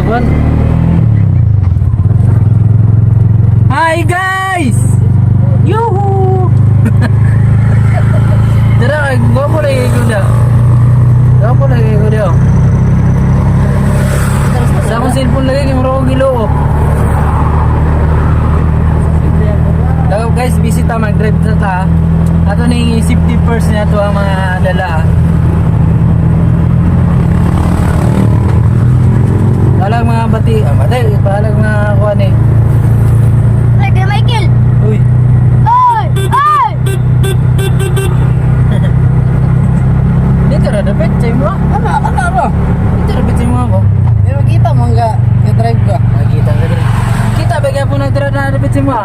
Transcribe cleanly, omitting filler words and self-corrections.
One. Hi guys! Yuhu! Tara, gwapo lagi ko daw. Gwapo lagi ko daw. Sa akong cellphone lagi, kaya marunong gilo. Daw guys, bisita mag-drive sa ta. Ato na yung safety first na ito ang mga dala. Pahalag mga bati. Matay, pahalag mga kuwan eh. Lagi Michael. Uy. Oy! Oy! Dito na, dapat sa'yo mo. Ano? Dito na, dapat sa'yo mo ako. Pero kita mo nga, drive ka. Nakikita ka rin. Kita, bagay po nag-drive na dapat sa'yo mo.